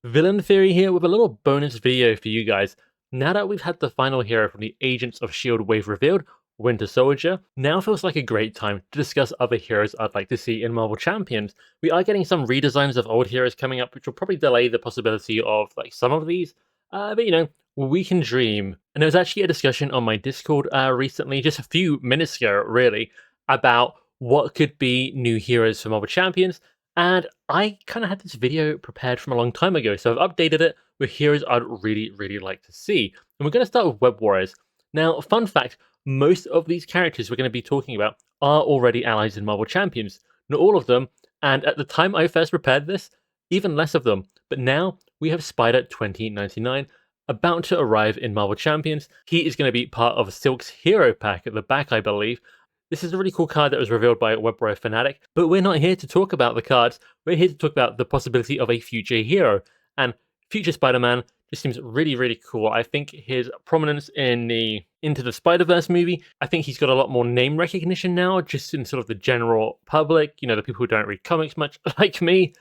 Villain Theory here with a little bonus video for you guys. Now that we've had the final hero from the Agents of S.H.I.E.L.D. wave revealed, Winter Soldier, now feels like a great time to discuss other heroes I'd like to see in Marvel Champions. We are getting some redesigns of old heroes coming up, which will probably delay the possibility of some of these, but we can dream. And there was actually a discussion on my Discord recently, just a few minutes ago really, about what could be new heroes for Marvel Champions. And I kind of had this video prepared from a long time ago, so I've updated it with heroes I'd really like to see. And we're going to start with Web Warriors. Now, fun fact, most of these characters we're going to be talking about are already allies in Marvel Champions. Not all of them, and at the time I first prepared this, even less of them. But now we have Spider 2099 about to arrive in Marvel Champions. He is going to be part of Silk's hero pack at the back, I believe. This is a really cool card that was revealed by Web Warrior Fanatic, but we're not here to talk about the cards. We're here to talk about the possibility of a future hero. And future Spider-Man just seems really cool. I think his prominence in the Into the Spider-Verse movie, I think he's got a lot more name recognition now, just in sort of the general public, the people who don't read comics much, like me.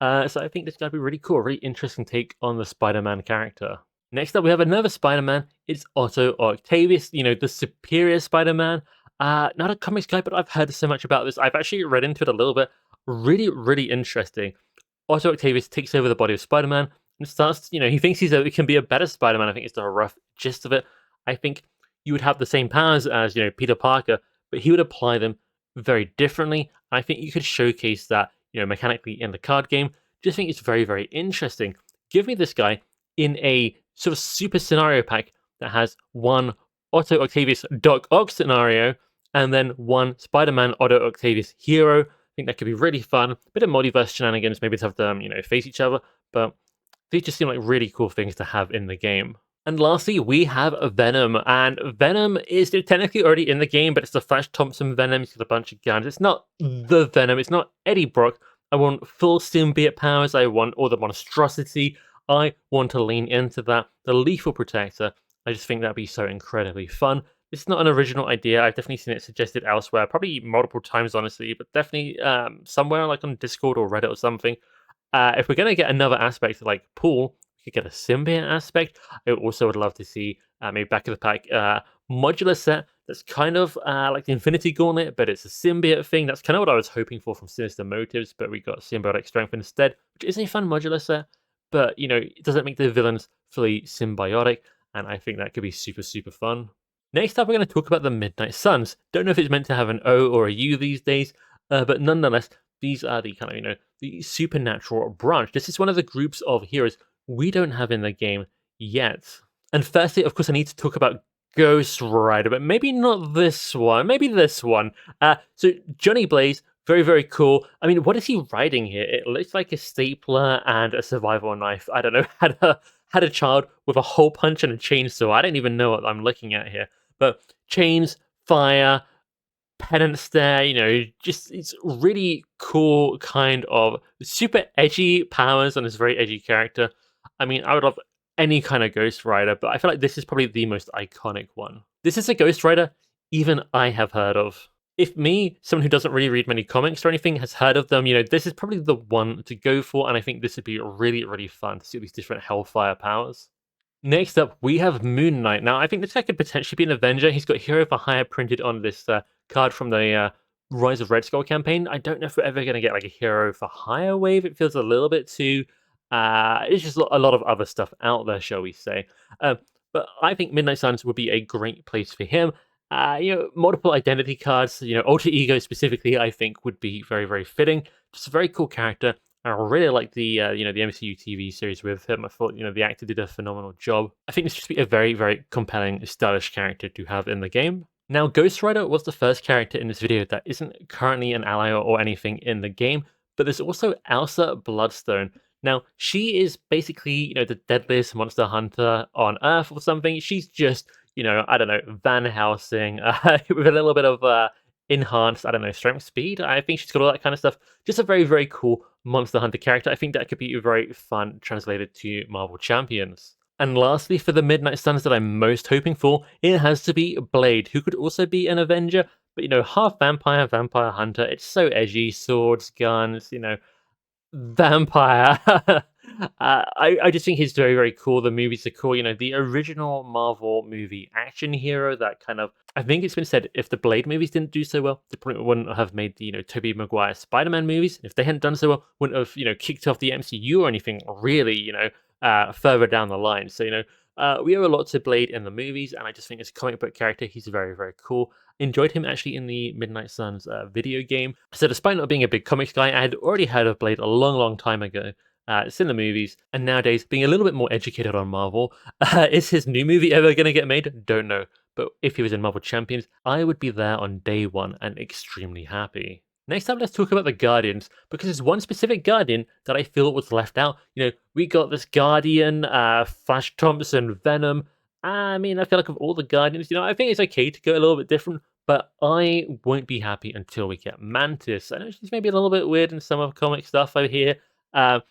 So I think this is going to be really cool, a really interesting take on the Spider-Man character. Next up, we have another Spider-Man. It's Otto Octavius, the superior Spider-Man. Not a comics guy, but I've heard so much about this. I've actually read into it a little bit. Really interesting. Otto Octavius takes over the body of Spider-Man and starts, he thinks he can be a better Spider-Man. I think it's the rough gist of it. I think you would have the same powers as, Peter Parker, but he would apply them very differently. I think you could showcase that, mechanically in the card game. Just think it's very interesting. Give me this guy in a sort of super scenario pack that has one Otto Octavius Doc Ock scenario, and then one Spider-Man Otto Octavius hero. I think that could be really fun. Bit of multiverse shenanigans, maybe to have them, face each other, but these just seem like really cool things to have in the game. And lastly, we have Venom, and Venom is technically already in the game, but it's the Flash Thompson Venom. He's got a bunch of guns. It's not the Venom. It's not Eddie Brock. I want full symbiote powers. I want all the monstrosity. I want to lean into that. The Lethal Protector. I just think that'd be so incredibly fun. This is not an original idea. I've definitely seen it suggested elsewhere, probably multiple times, honestly, but definitely somewhere like on Discord or Reddit or something. If we're going to get another aspect like Pool, we could get a symbiote aspect. I also would love to see maybe back of the pack modular set that's kind of like the Infinity Gauntlet, but it's a symbiote thing. That's kind of what I was hoping for from Sinister Motives, but we got Symbiotic Strength instead, which is a fun modular set, but, it doesn't make the villains fully symbiotic. And I think that could be super fun. Next up, we're going to talk about the Midnight Suns. Don't know if it's meant to have an O or a U these days, but nonetheless, these are the kind of, the supernatural branch. This is one of the groups of heroes we don't have in the game yet. And firstly, of course, I need to talk about Ghost Rider, but maybe not this one, maybe this one. So Johnny Blaze, very cool. I mean, what is he riding here? It looks like a stapler and a survival knife. I don't know, had a child with a hole punch and a chainsaw. I don't even know what I'm looking at here. But chains, fire, penance stare, just it's really cool kind of super edgy powers on this very edgy character. I mean, I would love any kind of Ghost Rider, but I feel like this is probably the most iconic one. This is a Ghost Rider even I have heard of. If me, someone who doesn't really read many comics or anything, has heard of them, this is probably the one to go for, and I think this would be really fun to see all these different Hellfire powers. Next up, we have Moon Knight. Now, I think this guy could potentially be an Avenger. He's got Hero for Hire printed on this card from the Rise of Red Skull campaign. I don't know if we're ever going to get like a Hero for Hire wave. It feels a little bit too... it's just a lot of other stuff out there, shall we say. But I think Midnight Suns would be a great place for him. Multiple identity cards, alter ego specifically, I think would be very fitting. Just a very cool character. I really like the the MCU TV series with him. I thought the actor did a phenomenal job. I think this should be a very compelling, stylish character to have in the game. Now, Ghost Rider was the first character in this video that isn't currently an ally or anything in the game, but there's also Elsa Bloodstone. Now, she is basically the deadliest monster hunter on Earth or something. She's just I don't know, Van Helsing with a little bit of enhanced, I don't know, strength, speed. I think she's got all that kind of stuff. Just a very cool monster hunter character. I think that could be very fun translated to Marvel Champions. And lastly, for the Midnight Suns that I'm most hoping for, it has to be Blade, who could also be an Avenger, but half vampire, vampire hunter. It's so edgy, swords, guns, vampire. I just think he's very, very cool. The movies are cool. You know, the original Marvel movie action hero that kind of, I think it's been said if the Blade movies didn't do so well, they probably wouldn't have made the, Tobey Maguire Spider-Man movies. If they hadn't done so well, wouldn't have, kicked off the MCU or anything really, further down the line. So, we owe a lot to Blade in the movies, and I just think as a comic book character, he's very, very cool. Enjoyed him actually in the Midnight Suns video game. So despite not being a big comics guy, I had already heard of Blade a long, long time ago. It's in the movies, and nowadays being a little bit more educated on Marvel. Is his new movie ever going to get made? Don't know. But if he was in Marvel Champions, I would be there on day one and extremely happy. Next up, let's talk about the Guardians, because there's one specific Guardian that I feel was left out. We got this Guardian, Flash Thompson, Venom. I mean, I feel like of all the Guardians, I think it's okay to go a little bit different, but I won't be happy until we get Mantis. I know she's maybe a little bit weird in some of the comic stuff over here, but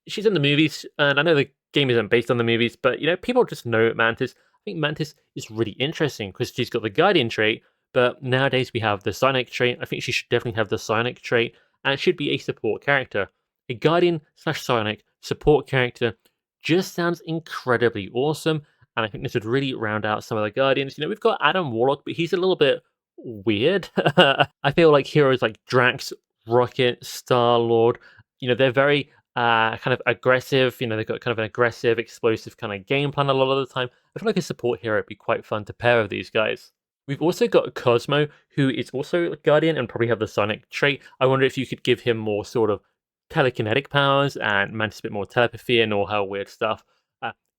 she's in the movies, and I know the game isn't based on the movies, but people just know Mantis. I think Mantis is really interesting because she's got the Guardian trait, but nowadays we have the Sonic trait. I think she should definitely have the Sonic trait, and it should be a support character. A Guardian/Sonic support character just sounds incredibly awesome, and I think this would really round out some of the Guardians. We've got Adam Warlock, but he's a little bit weird. I feel like heroes like Drax, Rocket, Star-Lord, they're very kind of aggressive. They've got kind of an aggressive, explosive kind of game plan a lot of the time. I feel like a support hero would be quite fun to pair with these guys. We've also got Cosmo, who is also a Guardian and probably have the Sonic trait. I wonder if you could give him more sort of telekinetic powers and Mantis a bit more telepathy and all her weird stuff.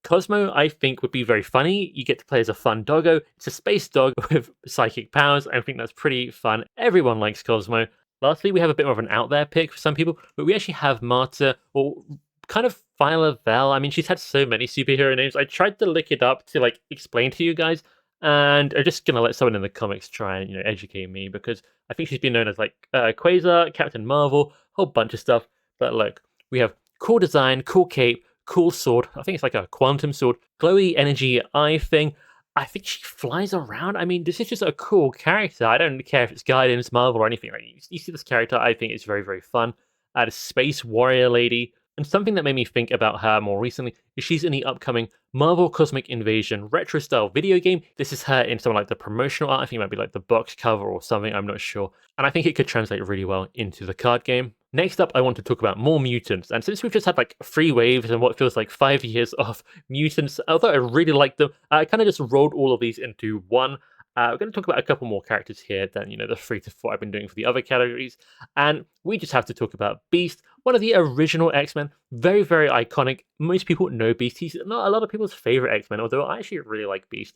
Cosmo, I think, would be very funny. You get to play as a fun doggo. It's a space dog with psychic powers. I think that's pretty fun. Everyone likes Cosmo. Lastly, we have a bit more of an out there pick for some people, but we actually have Marta, or kind of Phyla Vel. I mean, she's had so many superhero names. I tried to look it up to explain to you guys, and I'm just gonna let someone in the comics try and educate me, because I think she's been known as Quasar, Captain Marvel, a whole bunch of stuff. But look, we have cool design, cool cape, cool sword. I think it's like a quantum sword, glowy energy eye thing. I think she flies around. I mean, this is just a cool character. I don't care if it's Guardians, Marvel, or anything. You see this character, I think it's very, very fun. The Space Warrior Lady. And something that made me think about her more recently is she's in the upcoming Marvel Cosmic Invasion retro-style video game. This is her in something like the promotional art. I think it might be like the box cover or something, I'm not sure. And I think it could translate really well into the card game. Next up, I want to talk about more mutants. And since we've just had 3 waves and what feels like 5 years of mutants, although I really like them, I kind of just rolled all of these into one. We're going to talk about a couple more characters here than, the 3 to 4 I've been doing for the other categories. And we just have to talk about Beast, one of the original X-Men. Very, very iconic. Most people know Beast. He's not a lot of people's favorite X-Men, although I actually really like Beast.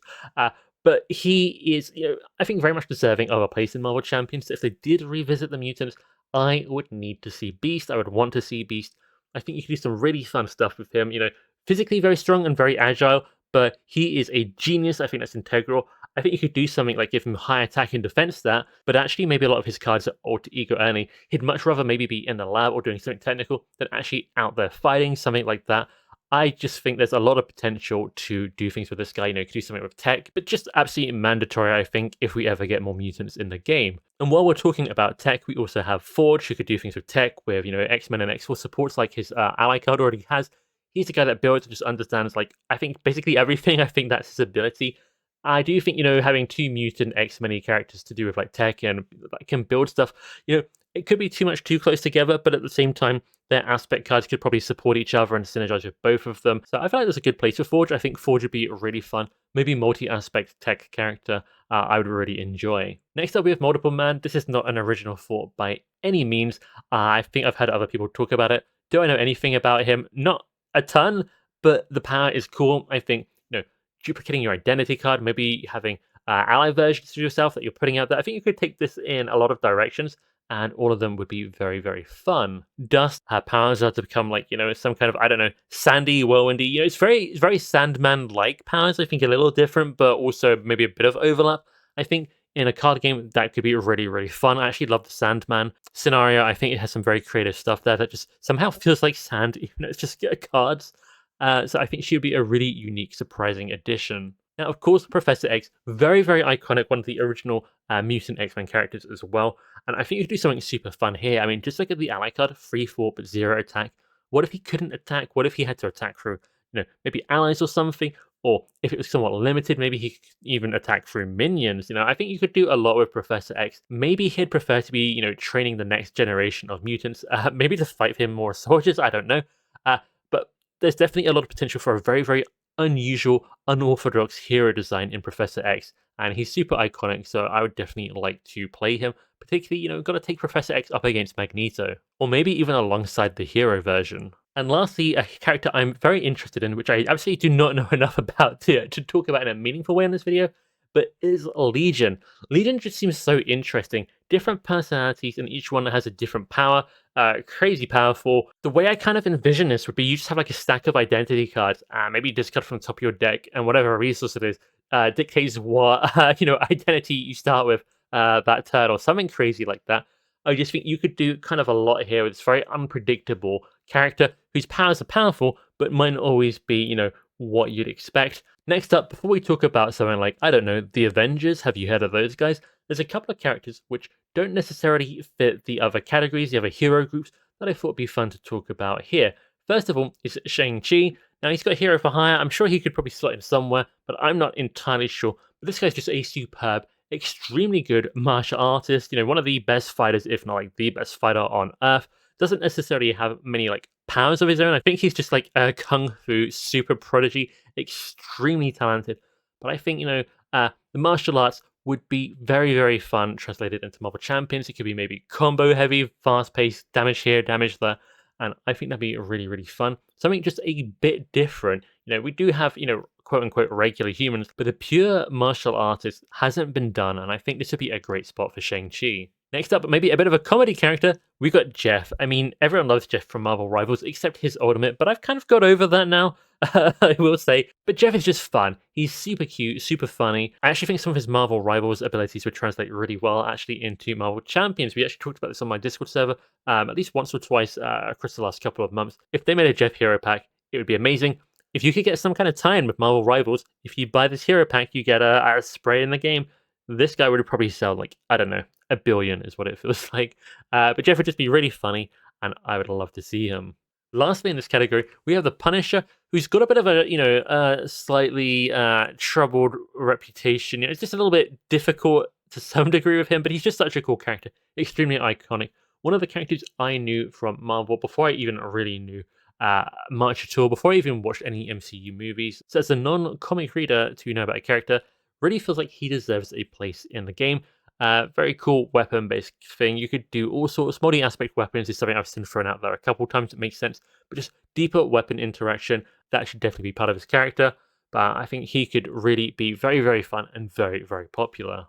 But he is, I think very much deserving of a place in Marvel Champions. If they did revisit the mutants, I would need to see Beast. I would want to see Beast. I think you could do some really fun stuff with him. Physically very strong and very agile, but he is a genius. I think that's integral. I think you could do something like give him high attack and defense stat, but actually maybe a lot of his cards are alter ego only. He'd much rather maybe be in the lab or doing something technical than actually out there fighting, something like that. I just think there's a lot of potential to do things with this guy. Could do something with tech, but just absolutely mandatory, I think, if we ever get more mutants in the game. And while we're talking about tech, we also have Forge, who could do things with tech, with, X-Men and X-Force supports like his ally card already has. He's the guy that builds and just understands, I think, basically everything. I think that's his ability. I do think, having 2 mutant X-Men characters to do with tech and can build stuff, it could be too much too close together, but at the same time, their aspect cards could probably support each other and synergize with both of them. So I feel like there's a good place for Forge. I think Forge would be really fun. Maybe multi-aspect tech character I would really enjoy. Next up, we have Multiple Man. This is not an original thought by any means. I think I've had other people talk about it. Do I know anything about him? Not a ton, but the power is cool. I think, duplicating your identity card, maybe having ally versions of yourself that you're putting out there. I think you could take this in a lot of directions, and all of them would be very, very fun. Dust, her powers are to become some kind of, I don't know, sandy, whirlwindy. It's very Sandman-like powers. I think a little different, but also maybe a bit of overlap. I think in a card game, that could be really, really fun. I actually love the Sandman scenario. I think it has some very creative stuff there that just somehow feels like sand, even though it's just cards. So I think she would be a really unique, surprising addition. Now, of course, Professor X, very, very iconic, one of the original mutant X-Men characters as well. And I think you could do something super fun here. I mean, just look at the ally card, 3/4 but 0 attack. What if he couldn't attack? What if he had to attack through, maybe allies or something? Or if it was somewhat limited, maybe he could even attack through minions. I think you could do a lot with Professor X. Maybe he'd prefer to be, training the next generation of mutants. Maybe to fight him more soldiers. I don't know. But there's definitely a lot of potential for a very, very unusual, unorthodox hero design in Professor X. And he's super iconic, so I would definitely like to play him. Particularly, got to take Professor X up against Magneto. Or maybe even alongside the hero version. And lastly, a character I'm very interested in, which I absolutely do not know enough about to talk about in a meaningful way in this video, but is Legion. Legion just seems so interesting. Different personalities, and each one has a different power. Crazy powerful. The way I kind of envision this would be you just have like a stack of identity cards, maybe discard from the top of your deck, and whatever resource it is dictates what identity you start with that turn, or something crazy like that. I just think you could do kind of a lot here with this very unpredictable character whose powers are powerful, but might not always be, what you'd expect. Next up, before we talk about something like, I don't know, the Avengers, have you heard of those guys? There's a couple of characters which don't necessarily fit the other categories, the other hero groups, that I thought would be fun to talk about here. First of all is Shang-Chi. Now, he's got hero for hire. I'm sure he could probably slot in somewhere, but I'm not entirely sure. But this guy's just a superb, extremely good martial artist, one of the best fighters, if not like the best fighter on Earth. Doesn't necessarily have many like powers of his own. I think he's just like a kung fu super prodigy, extremely talented. But I think, the martial arts would be very, very fun translated into Marvel Champions. It could be maybe combo heavy, fast paced, damage here, damage there. And I think that'd be really, really fun. Something just a bit different. We do have, quote unquote regular humans, but a pure martial artist hasn't been done. And I think this would be a great spot for Shang-Chi. Next up, maybe a bit of a comedy character, we got Jeff. I mean, everyone loves Jeff from Marvel Rivals, except his ultimate, but I've kind of got over that now, I will say. But Jeff is just fun. He's super cute, super funny. I actually think some of his Marvel Rivals abilities would translate really well, actually, into Marvel Champions. We actually talked about this on my Discord server, at least once or twice across the last couple of months. If they made a Jeff hero pack, it would be amazing. If you could get some kind of tie-in with Marvel Rivals, if you buy this hero pack, you get a spray in the game. This guy would probably sell, like, I don't know, 1 billion is what it feels like. But Jeff would just be really funny, and I would love to see him. Lastly, in this category, we have the Punisher, who's got a bit of a, slightly troubled reputation. It's just a little bit difficult to some degree with him, but he's just such a cool character, extremely iconic. One of the characters I knew from Marvel before I even really knew much at all, before I even watched any MCU movies. So as a non-comic reader to know about a character, really feels like he deserves a place in the game. Very cool weapon-based thing. You could do all sorts. Multi-aspect weapons is something I've seen thrown out there a couple times. It makes sense. But just deeper weapon interaction, that should definitely be part of his character. But I think he could really be very, very fun and very, very popular.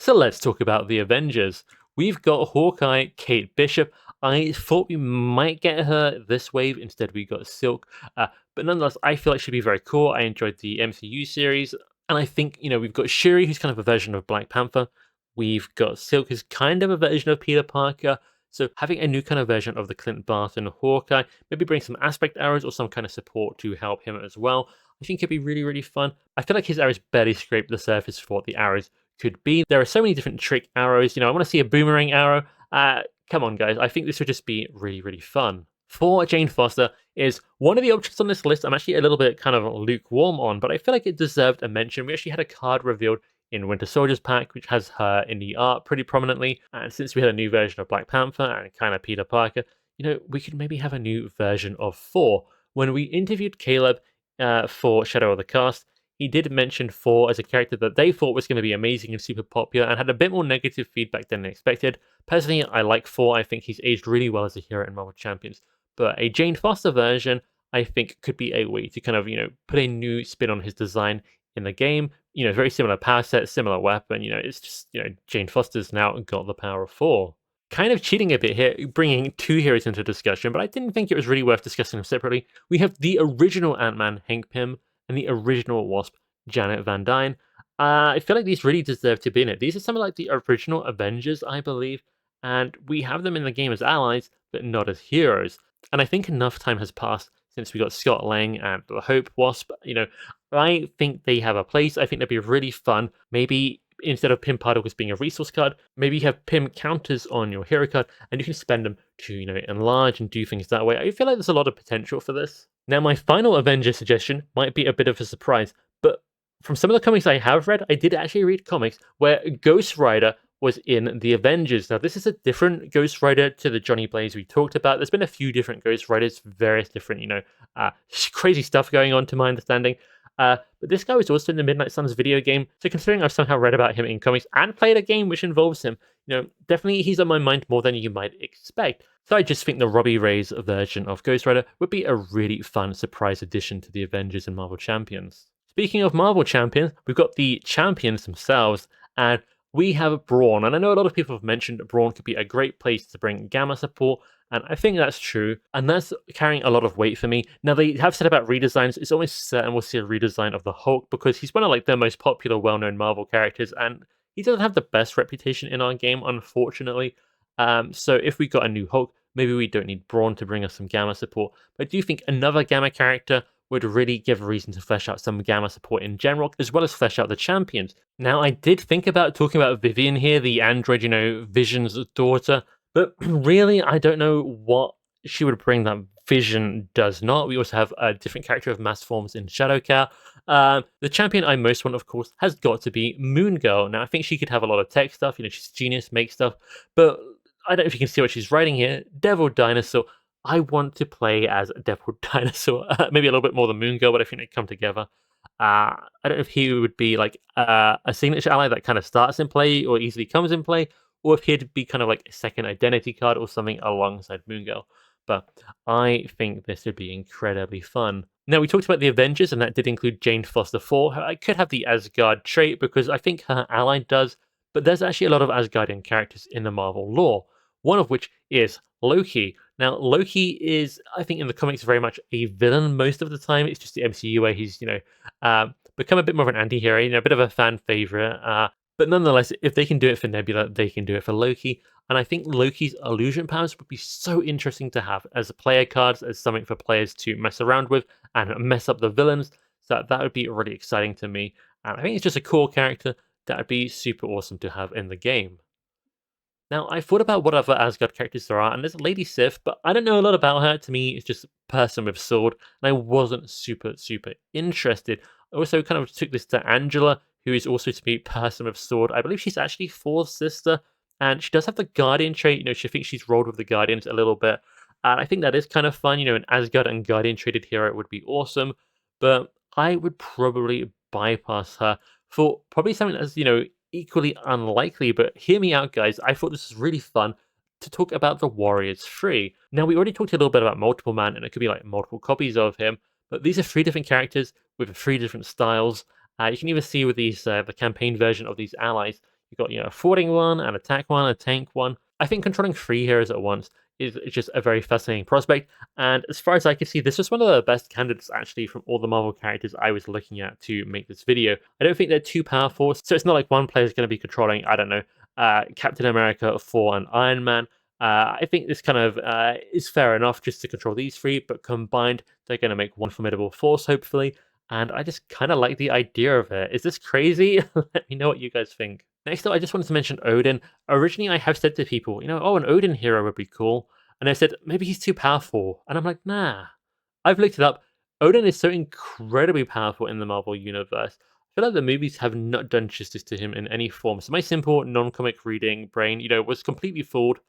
So let's talk about the Avengers. We've got Hawkeye, Kate Bishop. I thought we might get her this wave. Instead, we got Silk. But nonetheless, I feel like she'd be very cool. I enjoyed the MCU series. And I think, we've got Shuri, who's kind of a version of Black Panther. We've got Silk, who's kind of a version of Peter Parker. So having a new kind of version of the Clint Barton Hawkeye, maybe bring some aspect arrows or some kind of support to help him as well, I think it'd be really, really fun. I feel like his arrows barely scrape the surface for what the arrows could be. There are so many different trick arrows. I want to see a boomerang arrow. Come on, guys. I think this would just be really, really fun. For Jane Foster is one of the options on this list I'm actually a little bit kind of lukewarm on, but I feel like it deserved a mention. We actually had a card revealed in Winter Soldier's pack, which has her in the art pretty prominently. And since we had a new version of Black Panther and kind of Peter Parker, we could maybe have a new version of Thor. When we interviewed Caleb for Shadow of the Cast, he did mention Thor as a character that they thought was going to be amazing and super popular and had a bit more negative feedback than expected. Personally, I like Thor. I think he's aged really well as a hero in Marvel Champions. But a Jane Foster version, I think, could be a way to kind of, put a new spin on his design in the game. Very similar power set, similar weapon. It's just, Jane Foster's now got the power of Thor. Kind of cheating a bit here, bringing two heroes into discussion, but I didn't think it was really worth discussing them separately. We have the original Ant-Man, Hank Pym, and the original Wasp, Janet Van Dyne. I feel like these really deserve to be in it. These are some of like the original Avengers, I believe, and we have them in the game as allies, but not as heroes. And I think enough time has passed since we got Scott Lang and the Hope Wasp. I think they have a place. I think they'd be really fun. Maybe instead of Pym Particles being a resource card, maybe you have Pym counters on your hero card, and you can spend them to, enlarge and do things that way. I feel like there's a lot of potential for this. Now, my final Avenger suggestion might be a bit of a surprise, but from some of the comics I have read, I did actually read comics where Ghost Rider was in the Avengers. Now, this is a different Ghost Rider to the Johnny Blaze we talked about. There's been a few different Ghost Riders, various different, crazy stuff going on to my understanding. But this guy was also in the Midnight Suns video game, so considering I've somehow read about him in comics and played a game which involves him, definitely he's on my mind more than you might expect. So I just think the Robbie Reyes version of Ghost Rider would be a really fun surprise addition to the Avengers and Marvel Champions. Speaking of Marvel Champions, we've got the Champions themselves, and we have Brawn, and I know a lot of people have mentioned Brawn could be a great place to bring Gamma support, and I think that's true, and that's carrying a lot of weight for me. Now, they have said about redesigns, it's almost certain we'll see a redesign of the Hulk, because he's one of their most popular, well-known Marvel characters, and he doesn't have the best reputation in our game, unfortunately. So if we got a new Hulk, maybe we don't need Brawn to bring us some Gamma support, but I do think another Gamma character would really give a reason to flesh out some Gamma support in general, as well as flesh out the Champions. Now, I did think about talking about Vivian here, the android, Vision's daughter, but really, I don't know what she would bring that Vision does not. We also have a different character of mass forms in Shadowcow. The champion I most want, of course, has got to be Moon Girl. Now, I think she could have a lot of tech stuff, she's a genius, make stuff, but I don't know if you can see what she's writing here. Devil Dinosaur. I want to play as a Devil Dinosaur, maybe a little bit more than Moon Girl, but I think they come together. I don't know if he would be a signature ally that kind of starts in play or easily comes in play, or if he'd be kind of like a second identity card or something alongside Moon Girl. But I think this would be incredibly fun. Now, we talked about the Avengers, and that did include Jane Foster 4. I could have the Asgard trait because I think her ally does, but there's actually a lot of Asgardian characters in the Marvel lore, one of which is Loki. Now, Loki is, I think, in the comics very much a villain most of the time. It's just the MCU where he's, become a bit more of an anti-hero, a bit of a fan favorite. But nonetheless, if they can do it for Nebula, they can do it for Loki. And I think Loki's illusion powers would be so interesting to have as player cards, as something for players to mess around with and mess up the villains. So that would be really exciting to me. And I think it's just a cool character that would be super awesome to have in the game. Now, I thought about what other Asgard characters there are, and there's Lady Sif, but I don't know a lot about her. To me, it's just a person with sword, and I wasn't super interested. I also kind of took this to Angela, who is also to me person with sword. I believe she's actually Thor's sister, and she does have the Guardian trait. She thinks she's rolled with the Guardians a little bit, and I think that is kind of fun. An Asgard and Guardian traded hero would be awesome, but I would probably bypass her for probably something that's, equally unlikely, but hear me out, guys. I thought this was really fun to talk about the Warriors 3. Now, we already talked a little bit about Multiple Man, and it could be multiple copies of him, but these are 3 different characters with 3 different styles. You can even see with these the campaign version of these allies, you've got a forwarding one, an attack one, a tank one. I think controlling 3 heroes at once is just a very fascinating prospect, and as far as I can see, this was one of the best candidates actually from all the Marvel characters I was looking at to make this video. I don't think they're too powerful, so it's not like one player is going to be controlling, I don't know, Captain America, Thor, and Iron Man. I think this kind of is fair enough just to control these 3, but combined, they're going to make one formidable force, hopefully, and I just kind of like the idea of it. Is this crazy? Let me know what you guys think. Next up, I just wanted to mention Odin. Originally, I have said to people, oh, an Odin hero would be cool. And I said, maybe he's too powerful. And I'm like, nah. I've looked it up. Odin is so incredibly powerful in the Marvel Universe. I feel like the movies have not done justice to him in any form. So my simple, non-comic reading brain, was completely fooled.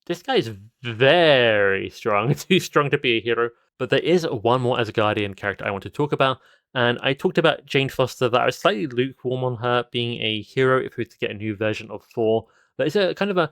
This guy is very strong. Too strong to be a hero. But there is one more Asgardian character I want to talk about. And I talked about Jane Foster, that I was slightly lukewarm on her being a hero if we were to get a new version of Thor. There is a kind of a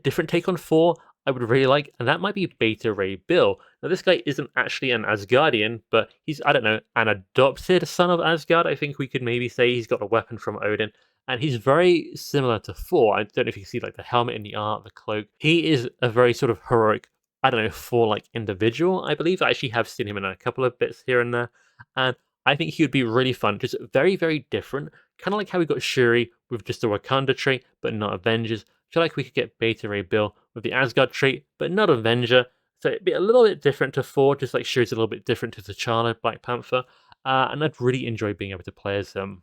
different take on Thor I would really like, and that might be Beta Ray Bill. Now, this guy isn't actually an Asgardian, but he's, I don't know, an adopted son of Asgard. I think we could maybe say he's got a weapon from Odin, and he's very similar to Thor. I don't know if you can see the helmet in the art, the cloak. He is a very sort of heroic, I don't know, Thor-like individual, I believe. I actually have seen him in a couple of bits here and there, and I think he would be really fun, just very, very different. Kind of like how we got Shuri with just a Wakanda trait, but not Avengers. I feel like we could get Beta Ray Bill with the Asgard trait, but not Avenger. So it'd be a little bit different to Thor, just like Shuri's a little bit different to T'Challa, Black Panther. And I'd really enjoy being able to play as him.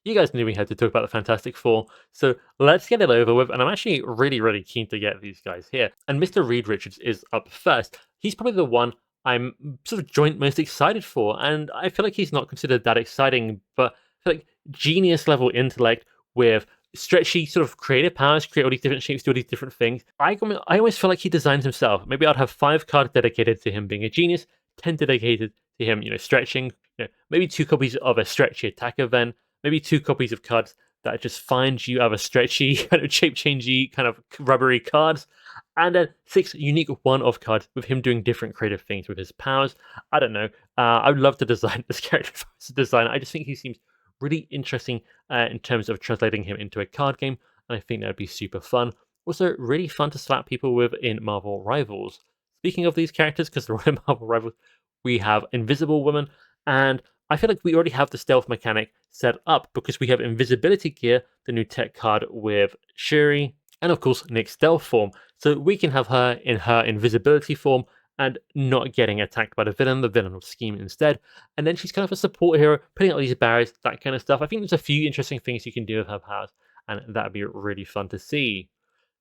You guys knew we had to talk about the Fantastic Four, so let's get it over with. And I'm actually really keen to get these guys here. And Mr. Reed Richards is up first. He's probably the one I'm sort of joint most excited for, and I feel like he's not considered that exciting, but I feel like genius level intellect with stretchy sort of creative powers, create all these different shapes, do all these different things. I always feel like he designs himself. Maybe I'd have 5 cards dedicated to him being a genius, 10 dedicated to him, stretching. Maybe 2 copies of a stretchy attack event, maybe 2 copies of cards that just find you other stretchy, kind of shape-changey, kind of rubbery cards, and then 6 unique one-off cards with him doing different creative things with his powers. I don't know. I would love to design this character if I was a designer. I just think he seems really interesting in terms of translating him into a card game, and I think that would be super fun. Also, really fun to slap people with in Marvel Rivals. Speaking of these characters, because they're all in Marvel Rivals, we have Invisible Woman, and I feel like we already have the stealth mechanic set up because we have Invisibility Gear, the new tech card with Shuri, and of course Nick's stealth form. So we can have her in her invisibility form and not getting attacked by the villain will scheme instead. And then she's kind of a support hero, putting out these barriers, that kind of stuff. I think there's a few interesting things you can do with her powers, and that'd be really fun to see.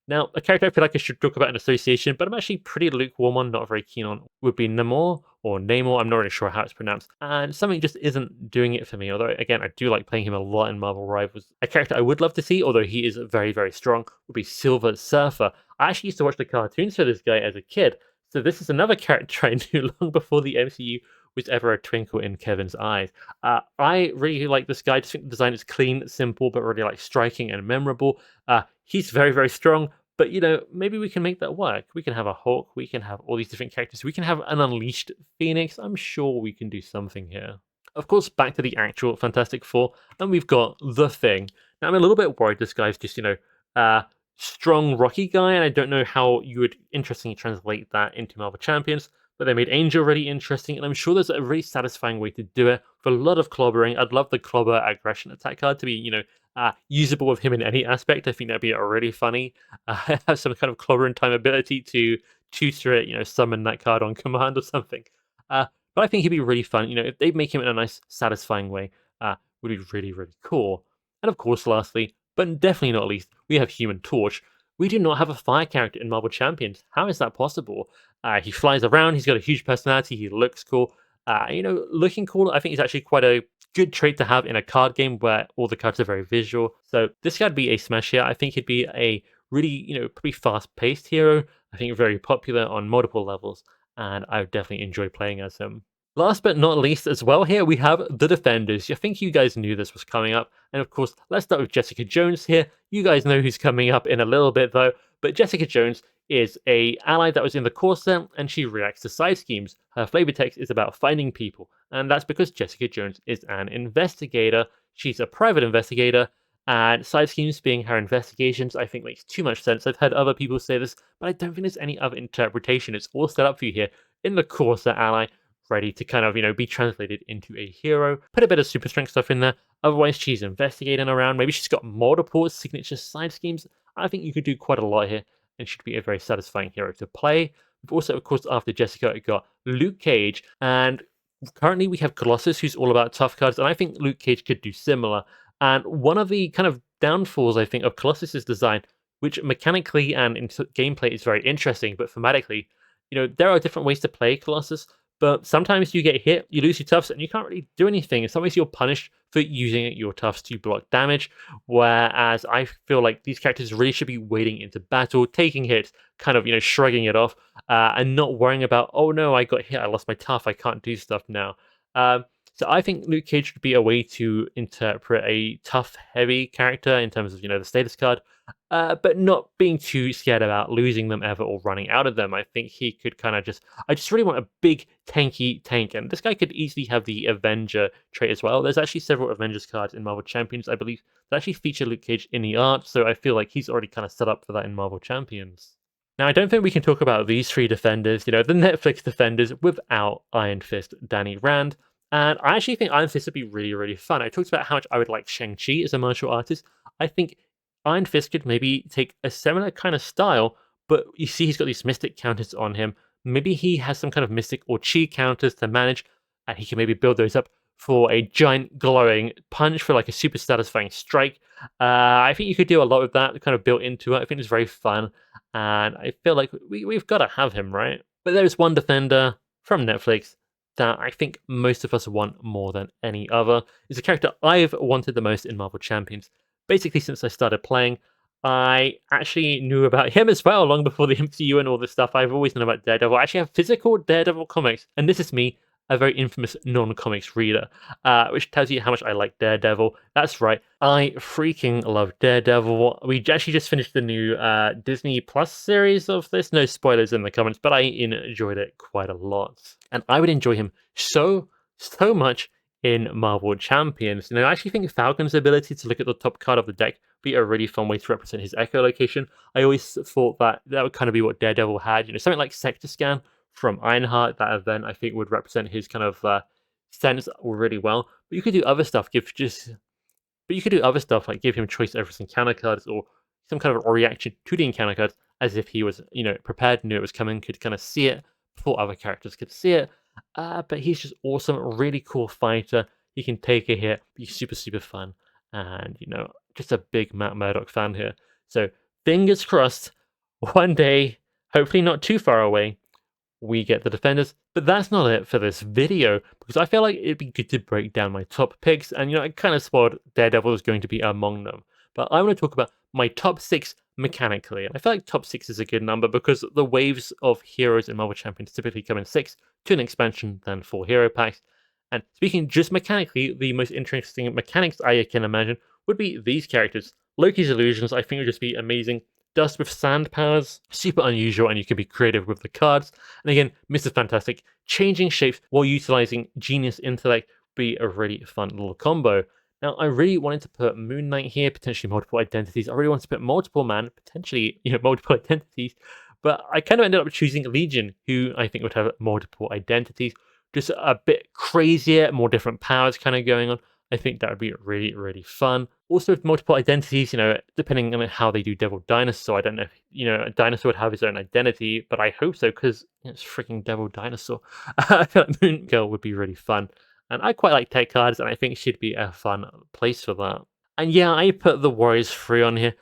Now, a character I feel like I should talk about in association, but I'm actually pretty lukewarm on, not very keen on, would be Namor, or Namor, I'm not really sure how it's pronounced, and something just isn't doing it for me, although, again, I do like playing him a lot in Marvel Rivals. A character I would love to see, although he is very strong, would be Silver Surfer. I actually used to watch the cartoons for this guy as a kid, so this is another character I knew long before the MCU was ever a twinkle in Kevin's eyes. I really like this guy. I just think the design is clean, simple, but really like striking and memorable. He's very strong, but maybe we can make that work. We can have a Hulk, we can have all these different characters, we can have an Unleashed Phoenix. I'm sure we can do something here. Of course, back to the actual Fantastic Four, and we've got The Thing. Now, I'm a little bit worried this guy's just, strong, rocky guy, and I don't know how you would interestingly translate that into Marvel Champions, but they made Angel really interesting, and I'm sure there's a really satisfying way to do it with a lot of clobbering. I'd love the clobber aggression attack card to be, usable with him in any aspect. I think that'd be really funny. Have some kind of clobbering time ability to tutor it, summon that card on command or something. But I think he'd be really fun. If they make him in a nice, satisfying way, would be really cool. And of course, lastly, but definitely not least, we have Human Torch. We do not have a fire character in Marvel Champions. How is that possible? He flies around, he's got a huge personality, he looks cool. Looking cool, I think is actually quite a good trait to have in a card game where all the cards are very visual. So this guy'd be a smash here. I think he'd be a really, pretty fast-paced hero. I think very popular on multiple levels, and I would definitely enjoy playing as him. Last but not least as well here, we have the Defenders. I think you guys knew this was coming up. And of course, let's start with Jessica Jones here. You guys know who's coming up in a little bit though. But Jessica Jones is a ally that was in the core set, and she reacts to side schemes. Her flavor text is about finding people. And that's because Jessica Jones is an investigator. She's a private investigator. And side schemes being her investigations, I think makes too much sense. I've heard other people say this, but I don't think there's any other interpretation. It's all set up for you here in the core set ally, ready to kind of, be translated into a hero. Put a bit of super strength stuff in there. Otherwise, she's investigating around. Maybe she's got multiple signature side schemes. I think you could do quite a lot here, and she'd be a very satisfying hero to play. We've also, of course, after Jessica, we got Luke Cage, and currently we have Colossus, who's all about tough cards, and I think Luke Cage could do similar. And one of the kind of downfalls, I think, of Colossus's design, which mechanically and in gameplay is very interesting, but thematically, there are different ways to play Colossus. But sometimes you get hit, you lose your toughs, and you can't really do anything. In some ways, you're punished for using your toughs to block damage, whereas I feel like these characters really should be wading into battle, taking hits, kind of, shrugging it off, and not worrying about, oh no, I got hit, I lost my tough, I can't do stuff now. So I think Luke Cage would be a way to interpret a tough, heavy character in terms of, the status card, but not being too scared about losing them ever or running out of them. I think he could kind of I just really want a big, tanky tank, and this guy could easily have the Avenger trait as well. There's actually several Avengers cards in Marvel Champions, I believe, that actually feature Luke Cage in the art, so I feel like he's already kind of set up for that in Marvel Champions. Now, I don't think we can talk about these 3 Defenders, the Netflix Defenders, without Iron Fist Danny Rand. And I actually think Iron Fist would be really fun. I talked about how much I would like Shang-Chi as a martial artist. I think Iron Fist could maybe take a similar kind of style, but you see he's got these mystic counters on him. Maybe he has some kind of mystic or chi counters to manage, and he can maybe build those up for a giant glowing punch for like a super satisfying strike. I think you could do a lot with that kind of built into it. I think it's very fun, and I feel like we've got to have him, right? But there's one defender from Netflix that I think most of us want more than any other. It's a character I've wanted the most in Marvel Champions. Basically, since I started playing, I actually knew about him as well, long before the MCU and all this stuff. I've always known about Daredevil. I actually have physical Daredevil comics, and this is me, a very infamous non-comics reader, which tells you how much I like Daredevil. That's right, I freaking love Daredevil. We actually just finished the new Disney Plus series of this. No spoilers in the comments, but I enjoyed it quite a lot. And I would enjoy him so much in Marvel Champions. And I actually think Falcon's ability to look at the top card of the deck would be a really fun way to represent his echolocation. I always thought that would kind of be what Daredevil had. Something like Sector Scan from Ironheart, that event, I think would represent his kind of sense really well. But you could do other stuff, like give him choice over some encounter cards or some kind of a reaction to the encounter cards as if he was, prepared, knew it was coming, could kind of see it before other characters could see it. But he's just awesome, really cool fighter. He can take a hit, be super fun, and just a big Matt Murdock fan here. So fingers crossed, one day, hopefully not too far away, we get the defenders. But that's not it for this video, because I feel like it'd be good to break down my top picks, and I kind of spoiled Daredevil is going to be among them. But I want to talk about my top 6 mechanically. And I feel like top 6 is a good number because the waves of heroes in Marvel Champions typically come in 6 to an expansion than 4 hero packs. And speaking just mechanically, the most interesting mechanics I can imagine would be these characters. Loki's illusions, I think, would just be amazing. Dust with sand powers, super unusual, and you can be creative with the cards. And again, Mr. Fantastic, changing shapes while utilizing genius intellect would be a really fun little combo. Now, I really wanted to put Moon Knight here, potentially multiple identities. I really wanted to put Multiple Man, potentially, multiple identities. But I kind of ended up choosing Legion, who I think would have multiple identities. Just a bit crazier, more different powers kind of going on. I think that would be really fun. Also with multiple identities, depending on how they do Devil Dinosaur, I don't know if, a dinosaur would have his own identity, but I hope so, because it's freaking Devil Dinosaur. I feel like Moon Girl would be really fun. And I quite like tech cards, and I think she'd be a fun place for that. And yeah, I put the Warriors 3 on here.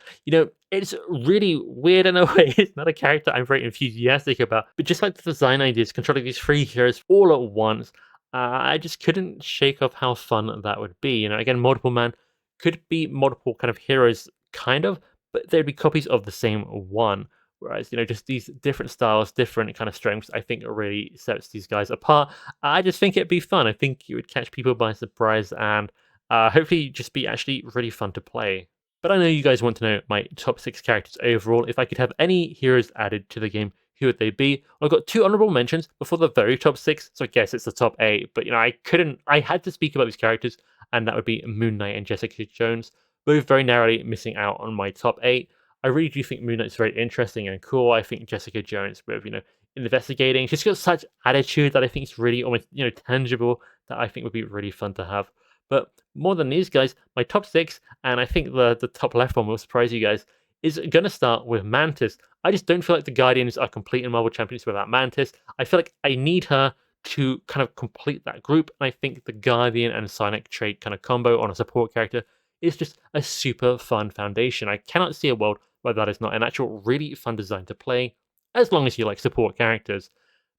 It's really weird in a way. It's not a character I'm very enthusiastic about, but just like the design ideas, controlling these 3 heroes all at once, I just couldn't shake off how fun that would be. Again, Multiple Man could be multiple kind of heroes, kind of, but they'd be copies of the same one. Whereas, just these different styles, different kind of strengths, I think it really sets these guys apart. I just think it'd be fun. I think it would catch people by surprise and hopefully just be actually really fun to play. But I know you guys want to know my top 6 characters overall. If I could have any heroes added to the game, who would they be? I've got 2 honorable mentions before the very top 6, so I guess it's the top 8. But, I had to speak about these characters, and that would be Moon Knight and Jessica Jones, both very narrowly missing out on my top 8. I really do think Moon Knight's very interesting and cool. I think Jessica Jones with, investigating. She's got such attitude that I think is really almost, tangible, that I think would be really fun to have. But more than these guys, my top 6, and I think the top left one will surprise you guys, is going to start with Mantis. I just don't feel like the Guardians are complete in Marvel Champions without Mantis. I feel like I need her to kind of complete that group. And I think the Guardian and Sonic trait kind of combo on a support character is just a super fun foundation. I cannot see a world where that is not an actual really fun design to play, as long as you like support characters.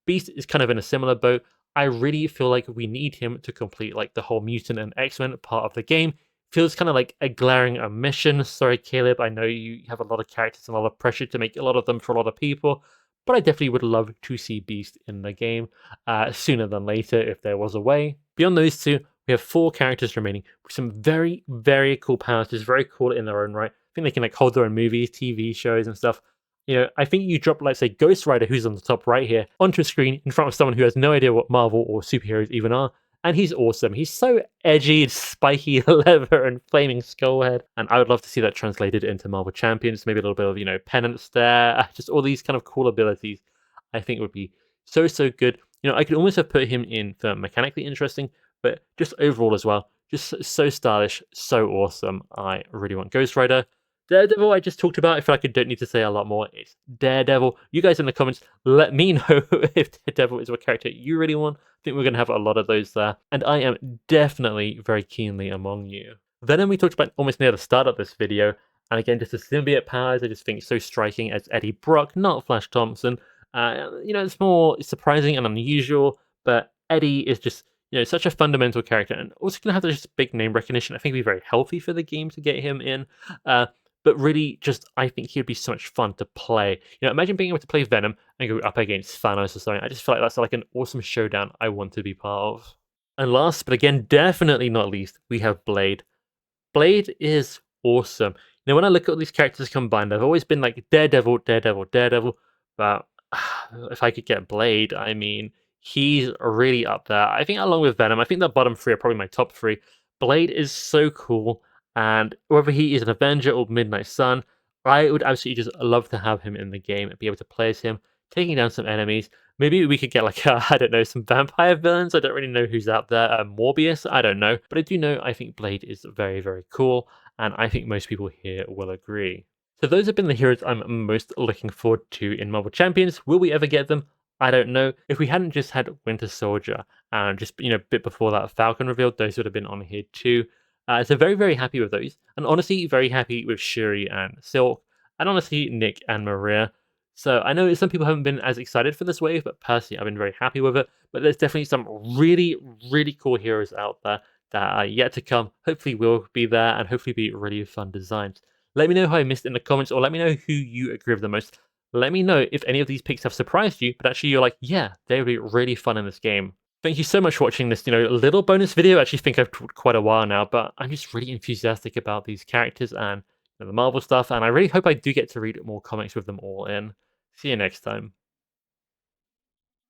Beast is kind of in a similar boat. I really feel like we need him to complete like the whole Mutant and X-Men part of the game. Feels kind of like a glaring omission. Sorry, Caleb, I know you have a lot of characters and a lot of pressure to make a lot of them for a lot of people, but I definitely would love to see Beast in the game sooner than later if there was a way. Beyond those 2, we have 4 characters remaining with some very cool powers, just very cool in their own right. I think they can like hold their own movies, TV shows and stuff. I think you drop, let's say, Ghost Rider, who's on the top right here, onto a screen in front of someone who has no idea what Marvel or superheroes even are, and he's awesome. He's so edgy, spiky leather and flaming skull head, and I would love to see that translated into Marvel Champions, maybe a little bit of, penance there, just all these kind of cool abilities. I think would be so good. I could almost have put him in for mechanically interesting, but just overall as well, just so stylish, so awesome. I really want Ghost Rider. Daredevil, I just talked about. I feel like I don't need to say a lot more. It's Daredevil. You guys in the comments, let me know if Daredevil is what character you really want. I think we're going to have a lot of those there. And I am definitely very keenly among you. Venom we talked about almost near the start of this video. And again, just the symbiote powers, I just think so striking as Eddie Brock, not Flash Thompson. It's more surprising and unusual, but Eddie is just such a fundamental character, and also going to have this big name recognition. I think it'd be very healthy for the game to get him in. But really, just I think he'd be so much fun to play. Imagine being able to play Venom and go up against Thanos or something. I just feel like that's like an awesome showdown I want to be part of. And last, but again, definitely not least, we have Blade. Blade is awesome. When I look at all these characters combined, I've always been like Daredevil, Daredevil, Daredevil. But if I could get Blade, I mean, he's really up there. I think along with Venom, I think the bottom three are probably my top three. Blade is so cool. And whether he is an Avenger or Midnight Sun, I would absolutely just love to have him in the game and be able to play as him, taking down some enemies. Maybe we could get like, I don't know, some vampire villains. I don't really know who's out there. Morbius, I don't know. But I do know I think Blade is very, very cool. And I think most people here will agree. So those have been the heroes I'm most looking forward to in Marvel Champions. Will we ever get them? I don't know. If we hadn't just had Winter Soldier and just, a bit before that Falcon revealed, those would have been on here too. So very, very happy with those. And honestly, very happy with Shuri and Silk. And honestly, Nick and Maria. So I know some people haven't been as excited for this wave, but personally, I've been very happy with it. But there's definitely some really, really cool heroes out there that are yet to come. Hopefully will be there and hopefully be really fun designs. Let me know who I missed in the comments, or let me know who you agree with the most. Let me know if any of these picks have surprised you, but actually you're like, yeah, they would be really fun in this game. Thank you so much for watching this, little bonus video. I actually think I've talked quite a while now, but I'm just really enthusiastic about these characters and the Marvel stuff, and I really hope I do get to read more comics with them all in. See you next time.